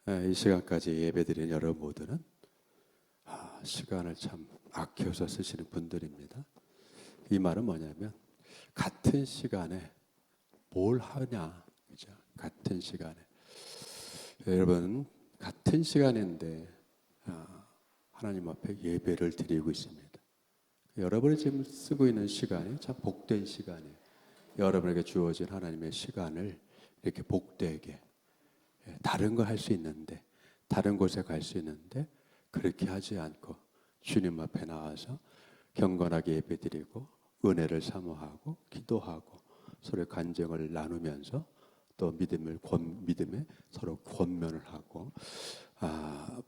이 시간까지 예배드린 여러분 모두는 시간을 참 아껴서 쓰시는 분들입니다. 이 말은 뭐냐면 같은 시간에 뭘 하냐, 그죠? 같은 시간에 여러분 같은 시간인데 하나님 앞에 예배를 드리고 있습니다. 여러분이 지금 쓰고 있는 시간이 참 복된 시간이에요. 여러분에게 주어진 하나님의 시간을 이렇게 복되게 다른 거 할 수 있는데, 다른 곳에 갈 수 있는데 그렇게 하지 않고 주님 앞에 나와서 경건하게 예배드리고 은혜를 사모하고 기도하고 서로의 간증을 나누면서 또 믿음에 서로 권면을 하고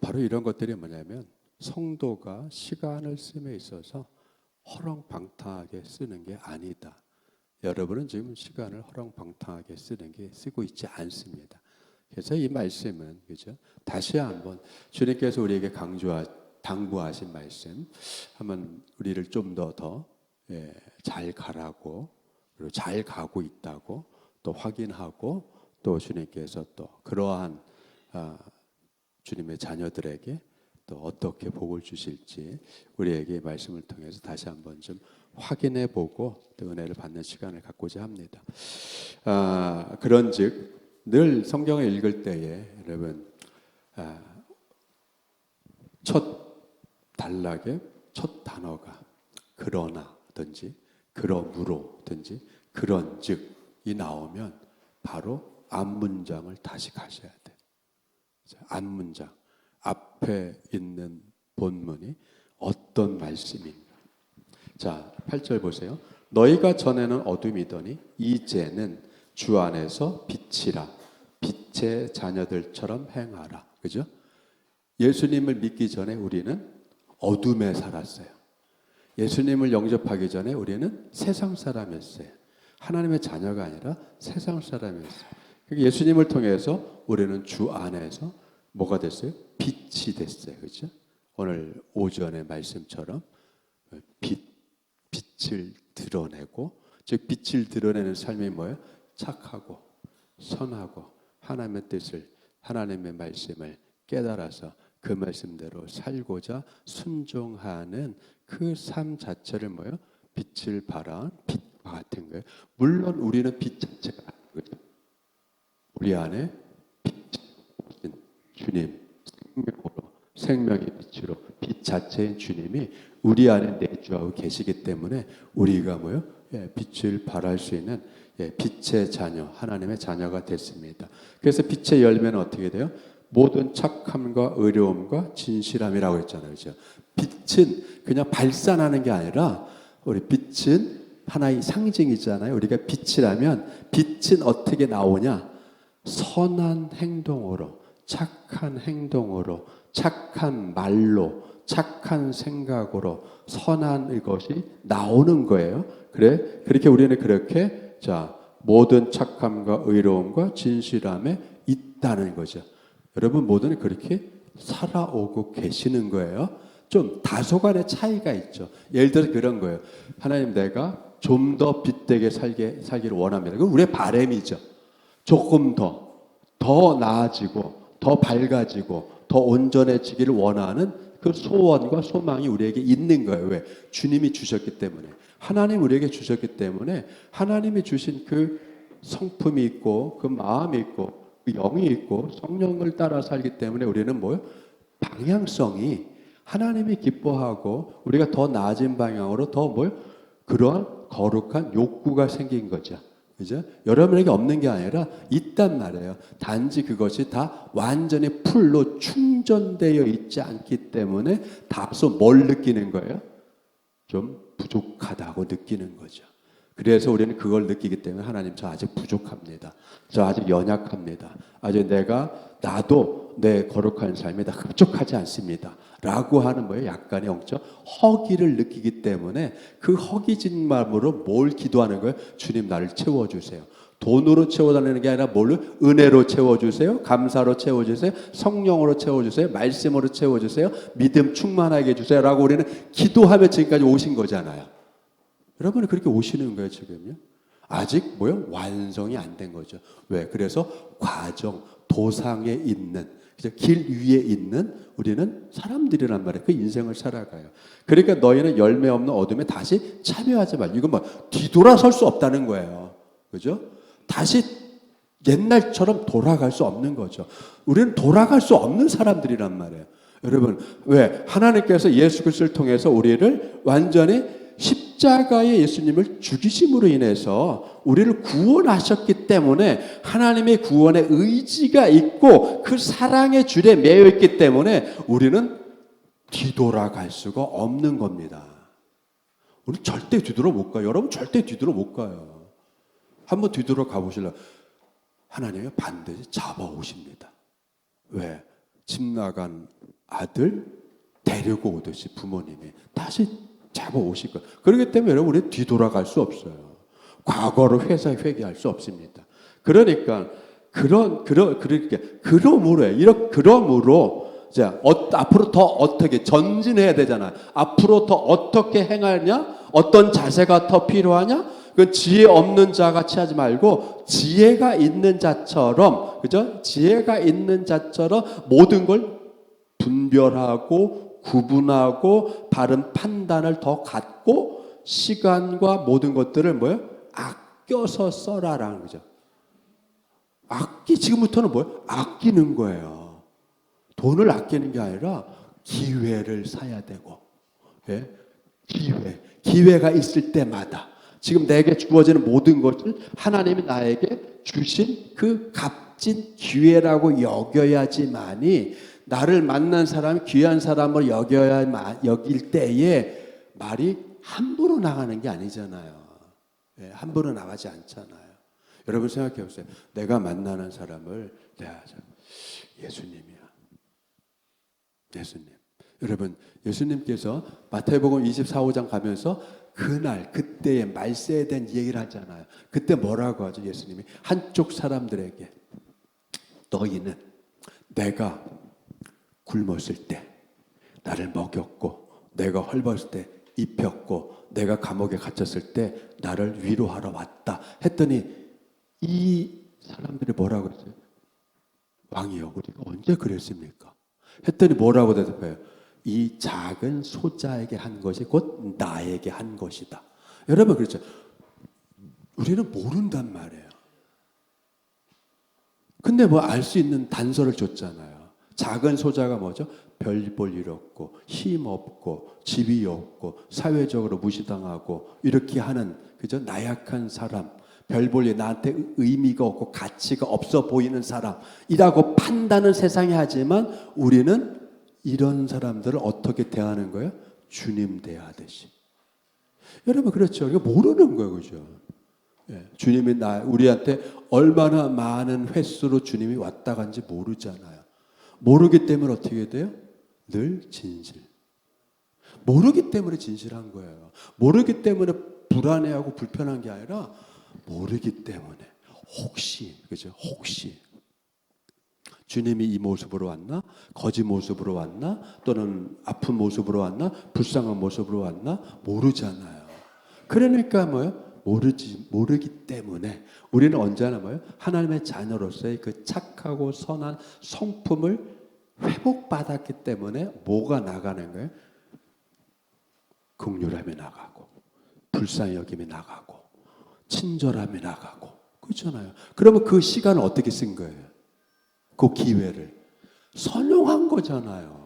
바로 이런 것들이 뭐냐면 성도가 시간을 씀에 있어서 허렁방탕하게 쓰는 게 아니다. 여러분은 지금 시간을 허렁방탕하게 쓰고 있지 않습니다. 그래서 이 말씀은 그죠? 다시 한번 주님께서 우리에게 당부하신 말씀, 한번 우리를 좀 더 잘 가라고, 그리고 잘 가고 있다고 또 확인하고, 또 주님께서 또 그러한 주님의 자녀들에게 또 어떻게 복을 주실지 우리에게 말씀을 통해서 다시 한번 좀 확인해 보고 또 은혜를 받는 시간을 갖고자 합니다. 그런즉 늘 성경을 읽을 때에 여러분 첫 단락에 첫 단어가 그러나든지 그러므로든지 그런즉이 나오면 바로 앞문장을 다시 가셔야 돼요. 앞문장 앞에 있는 본문이 어떤 말씀인가. 자, 8절 보세요. 너희가 전에는 어둠이더니 이제는 주 안에서 빛이라. 빛의 자녀들처럼 행하라. 그죠? 예수님을 믿기 전에 우리는 어둠에 살았어요. 예수님을 영접하기 전에 우리는 세상 사람이었어요. 하나님의 자녀가 아니라 세상 사람이었어요. 예수님을 통해서 우리는 주 안에서 뭐가 됐어요? 빛이 됐어요. 그죠? 오늘 오전의 말씀처럼 빛을 드러내고, 즉 빛을 드러내는 삶이 뭐예요? 착하고 선하고 하나님의 뜻을, 하나님의 말씀을 깨달아서 그 말씀대로 살고자 순종하는 그 삶 자체를 뭐예요? 빛을 발한 빛과 같은 거예요. 물론 우리는 빛 자체가 아니거든요. 우리 안에 빛인 주님, 생명의 빛으로 빛 자체인 주님이 우리 안에 내주하고 계시기 때문에 우리가 뭐예요? 빛을 발할 수 있는 빛의 자녀, 하나님의 자녀가 됐습니다. 그래서 빛의 열매는 어떻게 돼요? 모든 착함과 의로움과 진실함이라고 했잖아요. 그렇죠? 빛은 그냥 발산하는 게 아니라, 우리 빛은 하나의 상징이잖아요. 우리가 빛이라면 빛은 어떻게 나오냐? 선한 행동으로, 착한 행동으로, 착한 말로, 착한 생각으로 선한 것이 나오는 거예요. 그렇게 우리는 그렇게 모든 착함과 의로움과 진실함에 있다는 거죠. 여러분 모두는 그렇게 살아오고 계시는 거예요. 좀 다소간의 차이가 있죠. 예를 들어서 그런 거예요. 하나님, 내가 좀 더 빛되게 살기를 원합니다. 그건 우리의 바람이죠. 조금 더 나아지고 더 밝아지고 더 온전해지기를 원하는 그 소원과 소망이 우리에게 있는 거예요. 왜? 주님이 주셨기 때문에. 하나님 우리에게 주셨기 때문에 하나님이 주신 그 성품이 있고 그 마음이 있고 그 영이 있고 성령을 따라 살기 때문에 우리는 뭐요? 방향성이 하나님이 기뻐하고 우리가 더 나아진 방향으로 더 뭐요? 그러한 거룩한 욕구가 생긴 거죠. 그죠? 여러분에게 없는 게 아니라 있단 말이에요. 단지 그것이 다 완전히 풀로 충전되어 있지 않기 때문에 다소 뭘 느끼는 거예요? 좀 부족하다고 느끼는 거죠. 그래서 우리는 그걸 느끼기 때문에 하나님, 저 아직 부족합니다. 저 아직 연약합니다. 나도 내 거룩한 삶에 다 흡족하지 않습니다. 라고 하는 뭐예요? 약간의 영적 허기를 느끼기 때문에 그 허기진 마음으로 뭘 기도하는 거예요? 주님, 나를 채워주세요. 돈으로 채워달라는 게 아니라 뭘로? 은혜로 채워주세요. 감사로 채워주세요. 성령으로 채워주세요. 말씀으로 채워주세요. 믿음 충만하게 해주세요. 라고 우리는 기도하며 지금까지 오신 거잖아요. 여러분은 그렇게 오시는 거예요, 지금요? 아직 완성이 안 된 거죠. 왜? 그래서 과정, 도상에 있는 그죠? 길 위에 있는 우리는 사람들이란 말이에요. 그 인생을 살아가요. 그러니까 너희는 열매 없는 어둠에 다시 참여하지 말고, 이건 뭐 뒤돌아설 수 없다는 거예요. 그죠? 다시 옛날처럼 돌아갈 수 없는 거죠. 우리는 돌아갈 수 없는 사람들이란 말이에요. 여러분, 왜? 하나님께서 예수 그리스도를 통해서 우리를 완전히 십자가의 예수님을 죽이심으로 인해서 우리를 구원하셨기 때문에 하나님의 구원의 의지가 있고 그 사랑의 줄에 매여 있기 때문에 우리는 뒤돌아갈 수가 없는 겁니다. 우리 절대 뒤돌아 못 가요. 여러분 절대 뒤돌아 못 가요. 한번 뒤돌아 가보실래요? 하나님이 반드시 잡아오십니다. 왜? 집 나간 아들 데리고 오듯이 부모님이 다시 잡아오실 거예요. 그렇기 때문에 여러분 우리 뒤돌아갈 수 없어요. 과거로 회개할 수 없습니다. 그러니까 그러므로 자, 앞으로 더 어떻게 전진해야 되잖아요. 앞으로 더 어떻게 행하냐? 어떤 자세가 더 필요하냐? 그 지혜 없는 자 같이 하지 말고 지혜가 있는 자처럼, 그죠? 지혜가 있는 자처럼 모든 걸 분별하고 구분하고 바른 판단을 더 갖고 시간과 모든 것들을 뭐예요? 아껴서 써라라는 거죠. 지금부터는 뭐예요? 아끼는 거예요. 돈을 아끼는 게 아니라 기회를 사야 되고, 예? 기회가 있을 때마다 지금 내게 주어지는 모든 것을 하나님이 나에게 주신 그 값진 기회라고 여겨야지만이 나를 만난 사람이 귀한 사람을 여길 때에 말이 함부로 나가는 게 아니잖아요. 예, 함부로 나가지 않잖아요. 여러분 생각해 보세요. 내가 만나는 사람을 예수님이야. 예수님. 여러분 예수님께서 마태복음 24, 5장 가면서 그때의 말세에 대한 얘기를 하잖아요. 그때 뭐라고 하죠? 예수님이 한쪽 사람들에게 너희는 내가 굶었을 때 나를 먹였고 내가 헐벗을 때 입혔고 내가 감옥에 갇혔을 때 나를 위로하러 왔다 했더니 이 사람들이 뭐라고 했어요? 왕이여 우리가 언제 그랬습니까? 했더니 뭐라고 대답해요? 이 작은 소자에게 한 것이 곧 나에게 한 것이다. 여러분 그렇죠? 우리는 모른단 말이에요. 근데 뭐 알 수 있는 단서를 줬잖아요. 작은 소자가 뭐죠? 별 볼 일 없고 힘 없고 지위 없고 사회적으로 무시당하고 이렇게 하는 그죠? 나약한 사람, 별 볼 일 나한테 의미가 없고 가치가 없어 보이는 사람이라고 판단은 세상이 하지만 우리는 이런 사람들을 어떻게 대하는 거예요? 주님 대하듯이. 여러분 그렇죠? 이거 모르는 거예요, 그죠? 예, 주님이 우리한테 얼마나 많은 횟수로 주님이 왔다 간지 모르잖아요. 모르기 때문에 어떻게 돼요? 늘 진실. 모르기 때문에 진실한 거예요. 모르기 때문에 불안해하고 불편한 게 아니라 모르기 때문에 혹시, 그죠? 혹시 주님이 이 모습으로 왔나? 거짓 모습으로 왔나? 또는 아픈 모습으로 왔나? 불쌍한 모습으로 왔나? 모르잖아요. 그러니까 뭐예요? 모르기 때문에 우리는 언제나 뭐예요? 하나님의 자녀로서의 그 착하고 선한 성품을 회복받았기 때문에 뭐가 나가는 거예요? 긍휼함이 나가고 불쌍히 여김이 나가고 친절함이 나가고 그렇잖아요. 그러면 그 시간을 어떻게 쓴 거예요? 그 기회를 선용한 거잖아요.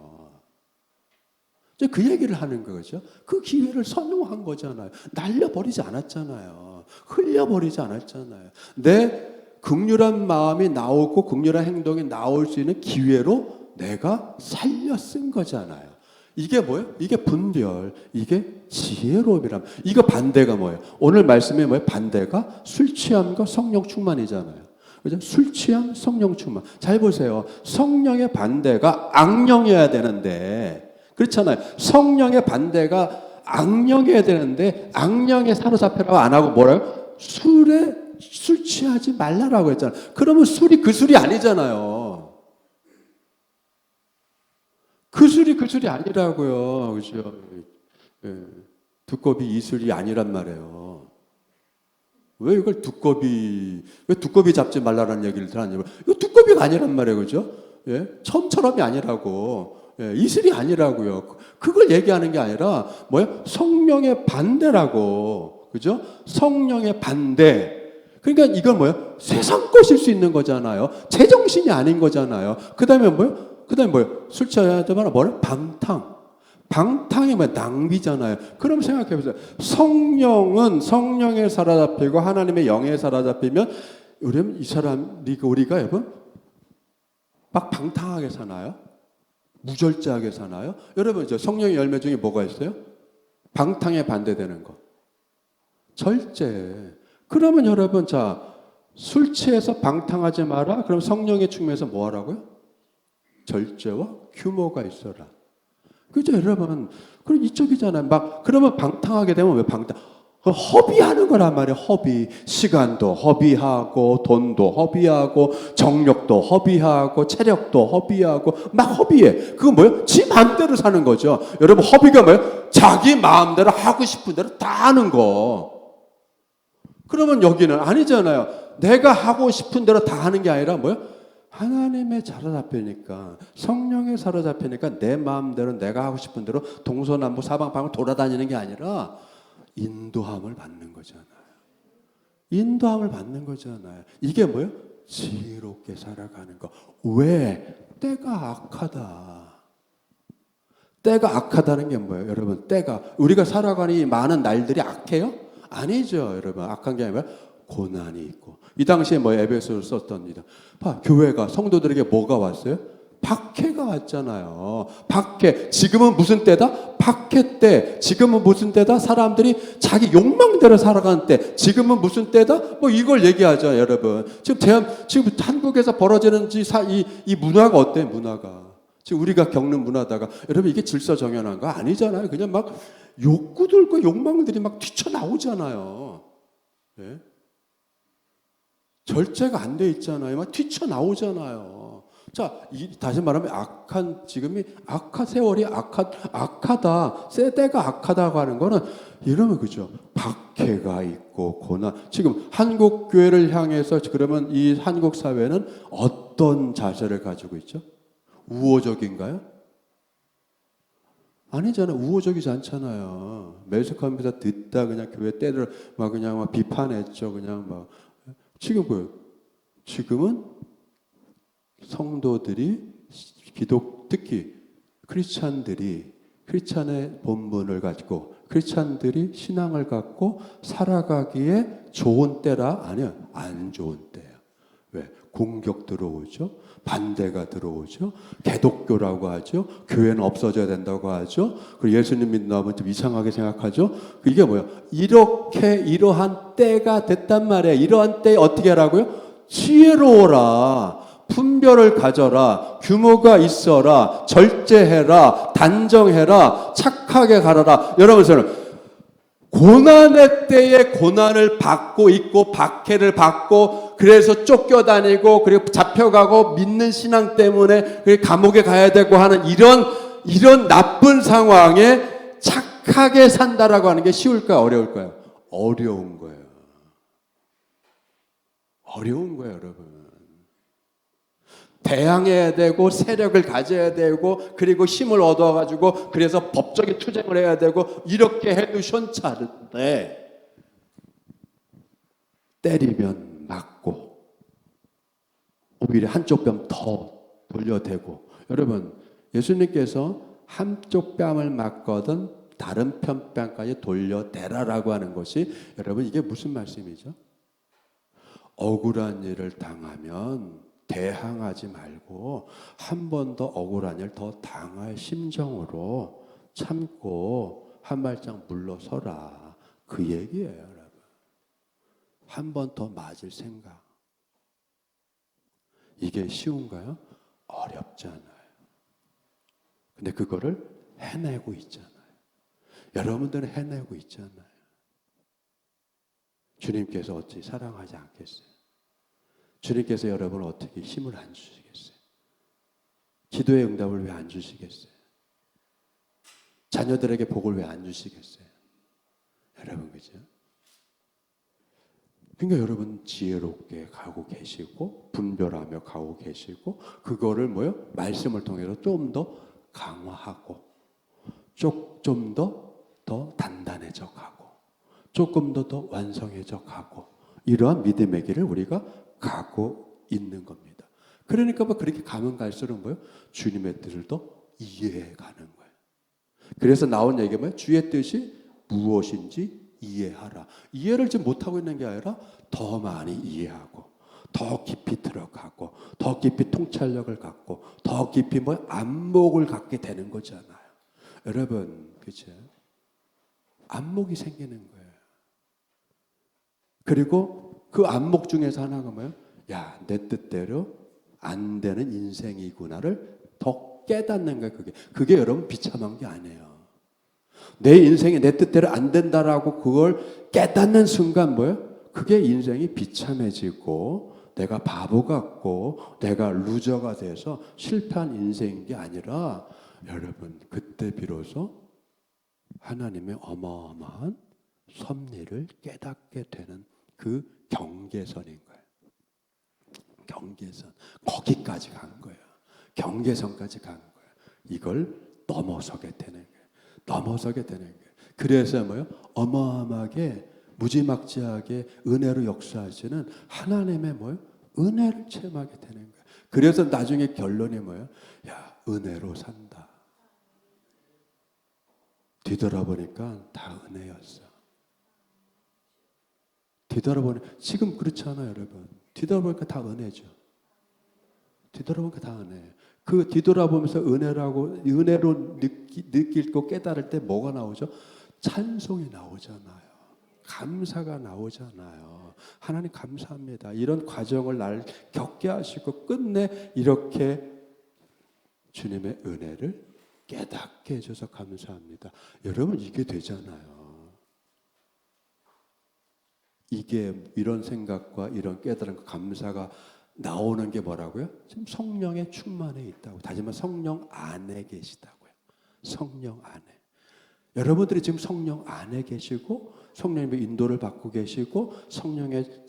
그 얘기를 하는 거죠. 그 기회를 선용한 거잖아요. 날려버리지 않았잖아요. 흘려버리지 않았잖아요. 내 긍휼한 마음이 나오고 긍휼한 행동이 나올 수 있는 기회로 내가 살려 쓴 거잖아요. 이게 뭐예요? 이게 분별, 이게 지혜로움이란. 이거 반대가 뭐예요? 오늘 말씀에 뭐예요? 반대가 술 취함과 성령 충만이잖아요. 그죠? 술 취함, 성령 충만. 잘 보세요. 성령의 반대가 악령이어야 되는데, 그렇잖아요. 성령의 반대가 악령이어야 되는데, 악령에 사로잡혀라고 안 하고 뭐라고? 술 취하지 말라라고 했잖아요. 그러면 술이 그 술이 아니잖아요. 그 술이 아니라고요. 그죠? 예. 두꺼비 이술이 아니란 말이에요. 왜 이걸 왜 두꺼비 잡지 말라는 얘기를 하냐면, 이거 두꺼비가 아니란 말이에요. 그죠? 예? 처음처럼이 아니라고. 예, 이슬이 아니라고요. 그걸 얘기하는 게 아니라 뭐예요? 성령의 반대라고. 그죠? 성령의 반대. 그러니까 이건 뭐예요? 세상 것일 수 있는 거잖아요. 제정신이 아닌 거잖아요. 그다음에 뭐예요? 술 취하자마자 뭐예요? 방탕. 방탕이 뭐예요? 낭비잖아요. 그럼 생각해 보세요. 성령은 성령에 사로잡히고 하나님의 영에 사로잡히면 우리는 이 사람 우리가 여러분 막 방탕하게 사나요? 무절제하게 사나요? 여러분 저 성령의 열매 중에 뭐가 있어요? 방탕에 반대되는 거. 절제. 그러면 여러분 술 취해서 방탕하지 마라. 그럼 성령의 측면에서 뭐 하라고요? 절제와 규모가 있어라. 그죠 여러분? 그럼 이쪽이잖아요. 그러면 방탕하게 되면 왜 방탕? 허비하는 거란 말이에요. 허비. 시간도 허비하고 돈도 허비하고 정력도 허비하고 체력도 허비하고 막 허비해. 그거 뭐예요? 지 마음대로 사는 거죠. 여러분 허비가 뭐예요? 자기 마음대로 하고 싶은 대로 다 하는 거. 그러면 여기는 아니잖아요. 내가 하고 싶은 대로 다 하는 게 아니라 뭐예요? 하나님의 사로잡히니까 성령에 사로잡히니까 내 마음대로 내가 하고 싶은 대로 동서남북 사방방을 돌아다니는 게 아니라 인도함을 받는 거잖아요. 인도함을 받는 거잖아요. 이게 뭐예요? 지혜롭게 살아가는 거. 왜? 때가 악하다. 때가 악하다는 게 뭐예요? 여러분 때가 우리가 살아가는 이 많은 날들이 악해요? 아니죠 여러분. 악한 게 아니라 고난이 있고 이 당시에 에베소를 썼던 이다. 교회가 성도들에게 뭐가 왔어요? 박해가 왔잖아요. 박해. 지금은 무슨 때다? 박해 때. 지금은 무슨 때다? 사람들이 자기 욕망대로 살아가는 때. 지금은 무슨 때다? 이걸 얘기하죠, 여러분. 지금 한국에서 벌어지는 이 문화가 어때요, 문화가? 지금 우리가 겪는 문화다가 여러분 이게 질서정연한 거 아니잖아요. 그냥 막 욕구들과 욕망들이 막 튀쳐나오잖아요. 예? 절제가 안 돼 있잖아요. 막 튀쳐나오잖아요. 다시 말하면 지금이 세월이 악하다. 때가 악하다고 하는 거는 이러면 그죠. 박해가 있고 고난. 지금 한국 교회를 향해서 그러면 이 한국 사회는 어떤 자세를 가지고 있죠? 우호적인가요? 아니잖아요. 우호적이지 않잖아요. 매숙하면서 듣다 그냥 교회 때를 그냥 비판했죠. 그냥 지금 뭐예요? 지금은 성도들이 특히 크리스찬의 본분을 가지고 크리스찬들이 신앙을 갖고 살아가기에 좋은 때라 아니요 안 좋은 때예요. 왜? 공격 들어오죠. 반대가 들어오죠. 개독교라고 하죠. 교회는 없어져야 된다고 하죠. 그리고 예수님 믿는다면 좀 이상하게 생각하죠. 이게 뭐예요? 이러한 때가 됐단 말이에요. 이러한 때에 어떻게 하라고요? 지혜로워라. 분별을 가져라. 규모가 있어라. 절제해라. 단정해라. 착하게 가라라. 여러분 저는 고난의 때에 고난을 받고 있고 박해를 받고 그래서 쫓겨다니고 그리고 잡혀가고 믿는 신앙 때문에 감옥에 가야 되고 하는 이런 나쁜 상황에 착하게 산다라고 하는 게 쉬울까요? 어려울까요? 어려운 거예요. 어려운 거예요, 여러분. 대항해야 되고 세력을 가져야 되고 그리고 힘을 얻어가지고 그래서 법적인 투쟁을 해야 되고 이렇게 해도 시원찮은데 때리면 맞고 오히려 한쪽 뺨 더 돌려대고 여러분 예수님께서 한쪽 뺨을 맞거든 다른 뺨까지 돌려대라라고 하는 것이 여러분 이게 무슨 말씀이죠? 억울한 일을 당하면 대항하지 말고 한 번 더 억울한 일 더 당할 심정으로 참고 한 발짝 물러서라. 그 얘기예요, 여러분. 한 번 더 맞을 생각. 이게 쉬운가요? 어렵잖아요. 근데 그거를 해내고 있잖아요. 여러분들은 해내고 있잖아요. 주님께서 어찌 사랑하지 않겠어요? 주님께서 여러분을 어떻게 힘을 안 주시겠어요? 기도의 응답을 왜 안 주시겠어요? 자녀들에게 복을 왜 안 주시겠어요? 여러분 그죠? 그러니까 여러분 지혜롭게 가고 계시고 분별하며 가고 계시고 그거를 뭐요? 말씀을 통해서 좀 더 강화하고 좀 더 단단해져 가고 조금 더 완성해져 가고 이러한 믿음의 길을 우리가 가고 있는 겁니다. 그러니까 뭐 그렇게 가면 갈수록 뭐요? 주님의 뜻을 더 이해해 가는 거예요. 그래서 나온 얘기가 뭐예요? 주의 뜻이 무엇인지 이해하라. 이해를 지금 못하고 있는 게 아니라 더 많이 이해하고 더 깊이 들어가고 더 깊이 통찰력을 갖고 더 깊이 뭐 안목을 갖게 되는 거잖아요. 여러분, 그죠? 안목이 생기는 거예요. 그리고 그 안목 중에서 하나가 뭐예요? 야, 내 뜻대로 안 되는 인생이구나를 더 깨닫는 거예요. 그게 여러분 비참한 게 아니에요. 내 인생이 내 뜻대로 안 된다라고 그걸 깨닫는 순간 뭐예요? 그게 인생이 비참해지고 내가 바보 같고 내가 루저가 돼서 실패한 인생인 게 아니라 여러분 그때 비로소 하나님의 어마어마한 섭리를 깨닫게 되는 그 경계선인 거예요. 경계선. 거기까지 간 거예요. 경계선까지 간 거예요. 이걸 넘어서게 되는 거예요. 넘어서게 되는 거예요. 그래서 뭐요? 어마어마하게 무지막지하게 은혜로 역사하시는 하나님의 뭐요? 은혜를 체험하게 되는 거예요. 그래서 나중에 결론이 뭐예요? 야, 은혜로 산다. 뒤돌아보니까 다 은혜였어. 뒤돌아보니 지금 그렇잖아요, 여러분. 뒤돌아보니까 다 은혜죠. 뒤돌아보니까 다 은혜. 그 뒤돌아보면서 은혜로 느끼고 깨달을 때 뭐가 나오죠? 찬송이 나오잖아요. 감사가 나오잖아요. 하나님 감사합니다. 이런 과정을 날 겪게 하시고 끝내 이렇게 주님의 은혜를 깨닫게 해줘서 감사합니다. 여러분 이게 되잖아요. 이게 이런 생각과 이런 깨달음과 감사가 나오는 게 뭐라고요? 지금 성령의 충만에 있다고. 다시 말해 성령 안에 계시다고요. 성령 안에. 여러분들이 지금 성령 안에 계시고 성령님의 인도를 받고 계시고 성령의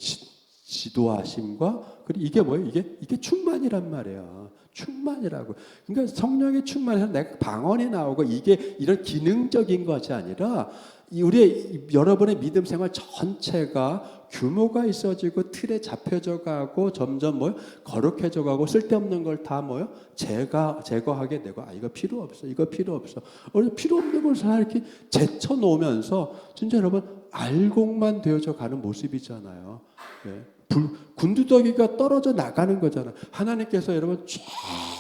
지도하심과 그리고 이게 뭐예요? 이게 충만이란 말이에요. 충만이라고. 그러니까 성령의 충만해서 내가 방언이 나오고 이게 이런 기능적인 것이 아니라 우리 여러분의 믿음 생활 전체가 규모가 있어지고 틀에 잡혀져 가고 점점 뭐요? 거룩해져 가고 쓸데없는 걸 다 뭐요? 제거하게 되고 이거 필요 없어. 이거 필요 없어. 필요 없는 걸 다 이렇게 제쳐 놓으면서 진짜 여러분 알곡만 되어져 가는 모습이잖아요. 네. 군두더기가 떨어져 나가는 거잖아요. 하나님께서 여러분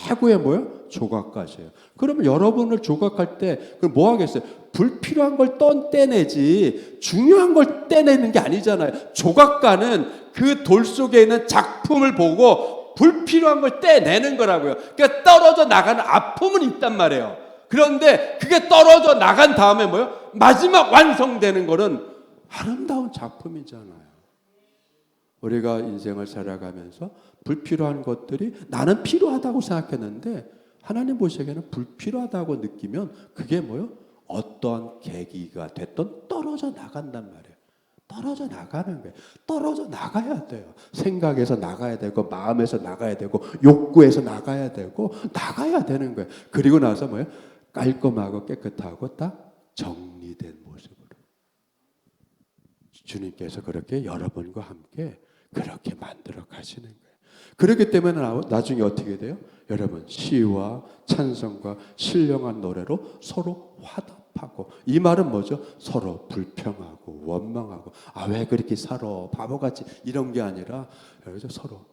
최고의 뭐요? 조각가시예요. 그러면 여러분을 조각할 때 그럼 뭐 하겠어요? 불필요한 걸 떼내지 중요한 걸 떼내는 게 아니잖아요. 조각가는 그 돌 속에 있는 작품을 보고 불필요한 걸 떼내는 거라고요. 그러니까 떨어져 나가는 아픔은 있단 말이에요. 그런데 그게 떨어져 나간 다음에 뭐요? 마지막 완성되는 거는 아름다운 작품이잖아요. 우리가 인생을 살아가면서 불필요한 것들이 나는 필요하다고 생각했는데 하나님 보시기에는 불필요하다고 느끼면 그게 뭐요? 어떠한 계기가 됐든 떨어져 나간단 말이에요. 떨어져 나가는 거예요. 떨어져 나가야 돼요. 생각에서 나가야 되고 마음에서 나가야 되고 욕구에서 나가야 되고 나가야 되는 거예요. 그리고 나서 뭐예요? 깔끔하고 깨끗하고 딱 정리된 모습으로 주님께서 그렇게 여러분과 함께 그렇게 만들어 가시는 거예요. 그렇기 때문에 나중에 어떻게 돼요? 여러분 시와 찬송과 신령한 노래로 서로 화답하고 이 말은 뭐죠? 서로 불평하고 원망하고 왜 그렇게 살아 바보같이 이런 게 아니라 여기서 서로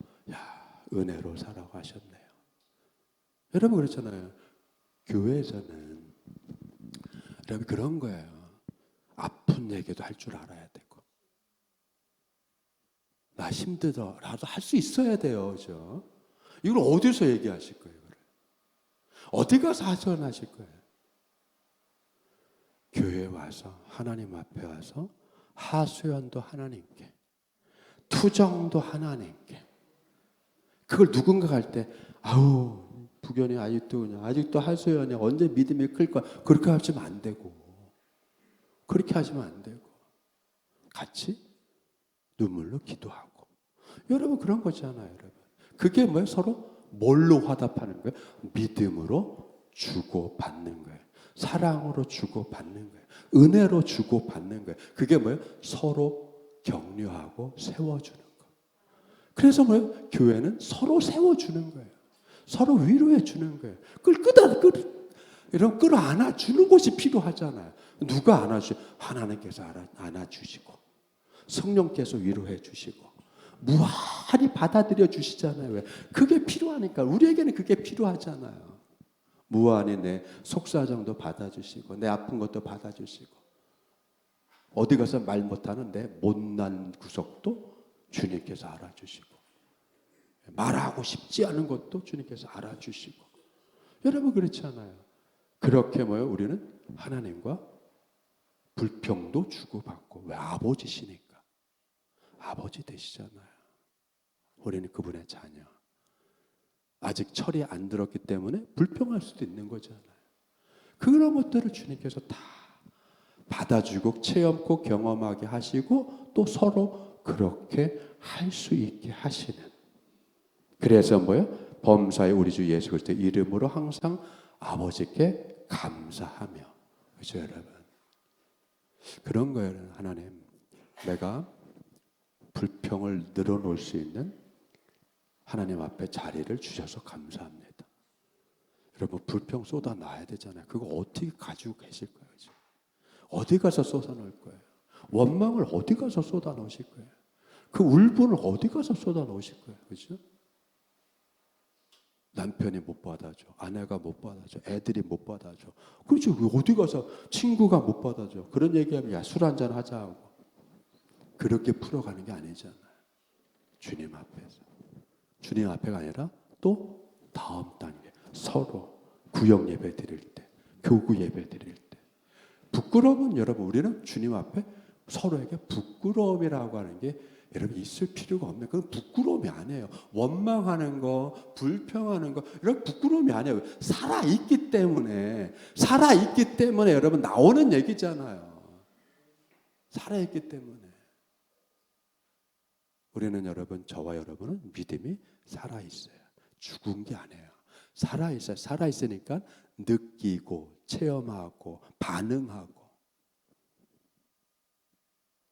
은혜로 살아고 하셨네요. 여러분 그렇잖아요. 교회에서는 여러분 그런 거예요. 아픈 얘기도 할 줄 알아야 되고 나 힘들더라도 할 수 있어야 돼요. 그죠? 이걸 어디서 얘기하실 거예요? 이거를? 어디 가서 하소연하실 거예요? 교회에 와서 하나님 앞에 와서 하소연도 하나님께 투정도 하나님께 그걸 누군가 할 때 부견이 아직도 하소연이 언제 믿음이 클 거야 그렇게 하시면 안 되고 그렇게 하시면 안 되고 같이 눈물로 기도하고. 여러분 그런 거잖아요, 여러분. 그게 뭐예요? 서로 뭘로 화답하는 거예요? 믿음으로 주고받는 거예요. 사랑으로 주고받는 거예요. 은혜로 주고받는 거예요. 그게 뭐예요? 서로 격려하고 세워주는 거예요. 그래서 뭐예요? 교회는 서로 세워주는 거예요. 서로 위로해 주는 거예요. 이런 끌어안아 주는 것이 필요하잖아요. 누가 안아주? 하나님께서 안아주시고 성령께서 위로해 주시고 무한히 받아들여 주시잖아요. 왜? 그게 필요하니까. 우리에게는 그게 필요하잖아요. 무한히 내 속사정도 받아주시고 내 아픈 것도 받아주시고 어디 가서 말 못하는 내 못난 구석도 주님께서 알아주시고 말하고 싶지 않은 것도 주님께서 알아주시고. 여러분 그렇잖아요. 그렇게 뭐예요? 우리는 하나님과 불평도 주고받고. 왜? 아버지시니까. 아버지 되시잖아요. 우리는 그분의 자녀. 아직 철이 안 들었기 때문에 불평할 수도 있는 거잖아요. 그런 것들을 주님께서 다 받아주고 체험고 경험하게 하시고 또 서로 그렇게 할 수 있게 하시는. 그래서 뭐예요? 범사의 우리 주 예수 그리스도의 이름으로 항상 아버지께 감사하며. 그렇죠, 여러분? 그런 거예요, 하나님. 내가 불평을 늘어놓을 수 있는 하나님 앞에 자리를 주셔서 감사합니다. 여러분 불평 쏟아놔야 되잖아요. 그거 어떻게 가지고 계실 거예요? 지금? 어디 가서 쏟아놓을 거예요? 원망을 어디 가서 쏟아놓으실 거예요? 그 울분을 어디 가서 쏟아놓으실 거예요? 그렇죠? 남편이 못 받아줘, 아내가 못 받아줘, 애들이 못 받아줘. 그렇죠? 어디 가서 친구가 못 받아줘. 그런 얘기하면 야, 술 한잔 하자 하고. 그렇게 풀어가는 게 아니잖아요. 주님 앞에서. 주님 앞에가 아니라 또 다음 단계. 서로 구역 예배 드릴 때, 교구 예배 드릴 때. 부끄러움은 여러분 우리는 주님 앞에 서로에게 부끄러움이라고 하는 게 여러분 있을 필요가 없네. 그건 부끄러움이 아니에요. 원망하는 거, 불평하는 거 이런 부끄러움이 아니에요. 살아있기 때문에 여러분 나오는 얘기잖아요. 살아있기 때문에. 우리는 여러분, 저와 여러분은 믿음이 살아있어요. 죽은 게 아니에요. 살아있어요. 살아있으니까 느끼고 체험하고 반응하고.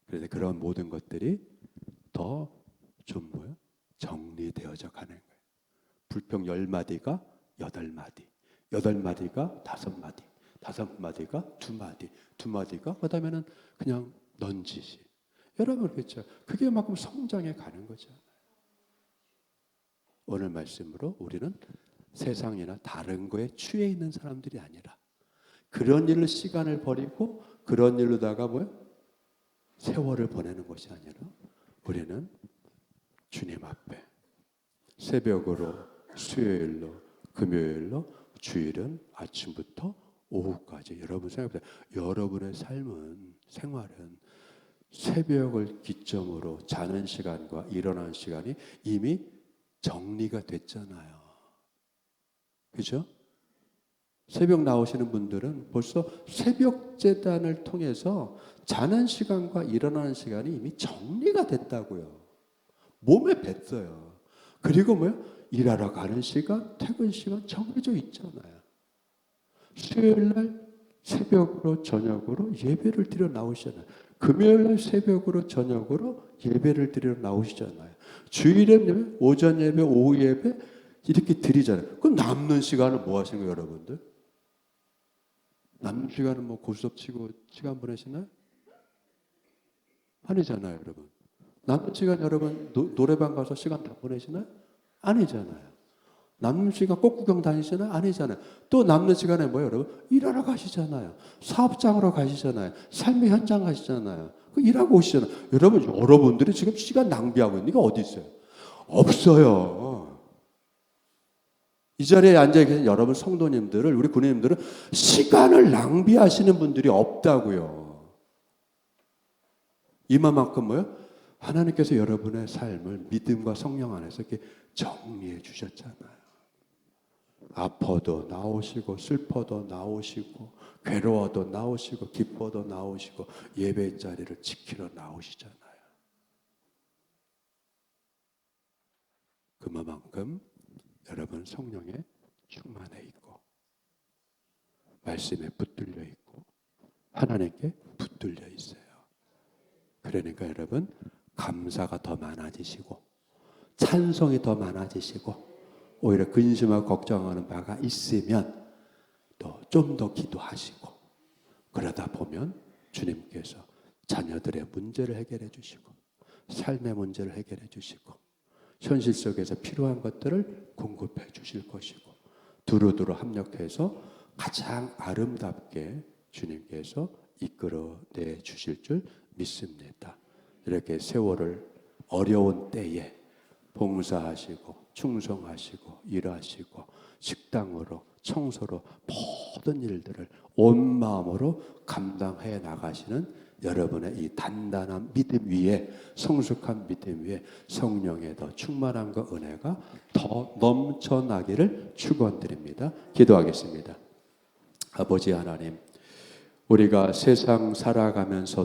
그래서 그런 모든 것들이 더 좀 뭐예요? 정리되어져 가는 거예요. 불평 10마디가 8마디, 8마디가 5마디, 5마디가 2마디, 2마디가 그다음에는 그냥 넌지시. 여러분 그렇죠? 그게 만큼 성장해 가는 거잖아요. 오늘 말씀으로 우리는 세상이나 다른 거에 취해 있는 사람들이 아니라 그런 일로 시간을 버리고 그런 일로다가 뭐예요? 세월을 보내는 것이 아니라 우리는 주님 앞에 새벽으로 수요일로 금요일로 주일은 아침부터 오후까지 여러분 생각해보세요. 여러분의 삶은 생활은 새벽을 기점으로 자는 시간과 일어나는 시간이 이미 정리가 됐잖아요. 그죠? 새벽 나오시는 분들은 벌써 새벽 제단을 통해서 자는 시간과 일어나는 시간이 이미 정리가 됐다고요. 몸에 뱄어요. 그리고 뭐요? 일하러 가는 시간, 퇴근 시간 정해져 있잖아요. 수요일 날 새벽으로 저녁으로 예배를 드려 나오시잖아요. 금요일 날 새벽으로 저녁으로 예배를 드려 나오시잖아요. 주일에 오전 예배, 오후 예배 이렇게 드리잖아요. 그럼 남는 시간은 뭐 하시는 거예요, 여러분들? 남는 시간은 뭐 고스톱 치고 시간 보내시나요? 아니잖아요, 여러분. 남는 시간 여러분 노래방 가서 시간 다 보내시나요? 아니잖아요. 남는 시간 꽃구경 다니시나요? 아니잖아요. 또 남는 시간에 뭐예요, 여러분? 일하러 가시잖아요. 사업장으로 가시잖아요. 삶의 현장 가시잖아요. 그 일하고 오시잖아요. 여러분들이 지금 시간 낭비하고 있는 게 어디 있어요? 없어요. 이 자리에 앉아 계신 여러분 성도님들을, 우리 군인님들은 시간을 낭비하시는 분들이 없다고요. 이만큼 뭐예요? 하나님께서 여러분의 삶을 믿음과 성령 안에서 이렇게 정리해 주셨잖아요. 아파도 나오시고 슬퍼도 나오시고 괴로워도 나오시고 기뻐도 나오시고 예배 자리를 지키러 나오시잖아요. 그만큼 여러분 성령에 충만해 있고 말씀에 붙들려 있고 하나님께 붙들려 있어요. 그러니까 여러분 감사가 더 많아지시고 찬송이 더 많아지시고 오히려 근심하고 걱정하는 바가 있으면 또 좀 더 기도하시고 그러다 보면 주님께서 자녀들의 문제를 해결해 주시고 삶의 문제를 해결해 주시고 현실 속에서 필요한 것들을 공급해 주실 것이고 두루두루 합력해서 가장 아름답게 주님께서 이끌어내 주실 줄 믿습니다. 이렇게 세월을 어려운 때에 봉사하시고 충성하시고 일하시고 식당으로 청소로 모든 일들을 온 마음으로 감당해 나가시는 여러분의 이 단단한 믿음 위에 성숙한 믿음 위에 성령의 더 충만함과 은혜가 더 넘쳐나기를 축원드립니다. 기도하겠습니다. 아버지 하나님, 우리가 세상 살아가면서